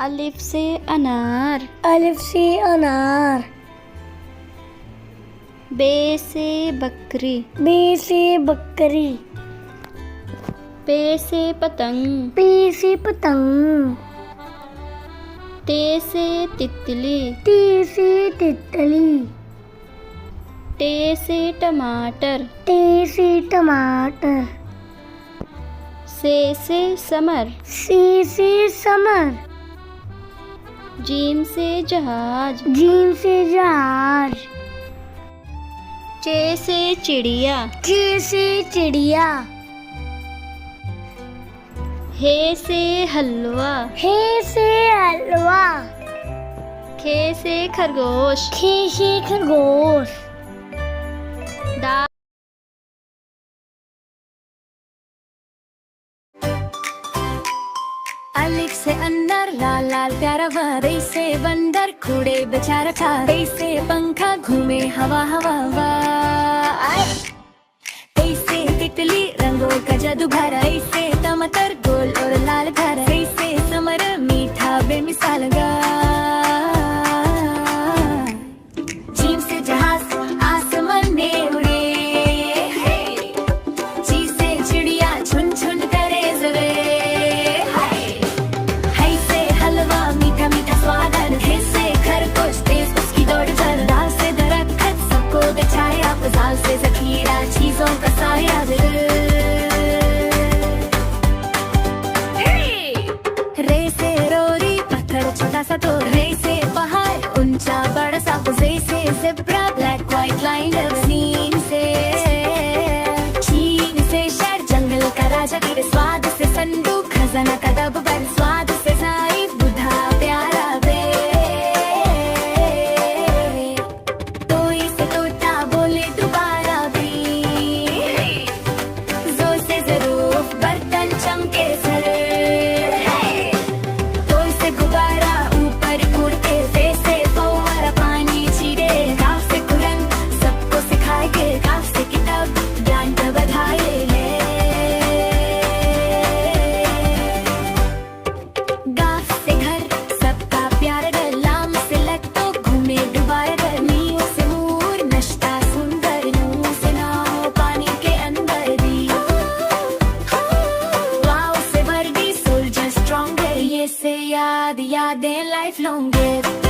अलिफ से अनार। अलिफ से अनार। बे से बकरी। बे से बकरी। पे से पतंग। पे से पतंग। ते से तितली। ते से तितली। टे से टमाटर। ते से टमाटर। से समर। से समर। जीम से जहाज। जीम से जहाज। चे से चिड़िया। चे से चिड़िया। हे से हलवा। हे से हलवा। खे से खरगोश। खे से खरगोश। दा अलिफ से अंदर लाल लाल प्यारा रे से बंदर कूड़े बेचारा था रे से पंखा घूमे हवा हवा रे से तितली रंगों का जादू भरा रे से टमाटर गोल और लाल भरा रे से समर मीठा बेमिसाल गा जीम से जहाज आसमान में उड़े जी से चिड़िया झुन झुन करे जरे जाल से जखीरा चीजों का साया रे से रोरी पत्थर छोटा सा तो रे से पहाड़ ऊंचा बड़ा सा रे से ज़ेब्रा ब्लैक व्हाइट लाइन सीन से चीन से शहर जंगल का राजा तेरे स्वाद से संदूक खजाना का दब पर स्वाद से साई बुधा प्यारा बे से यादें लाइफ लॉन्ग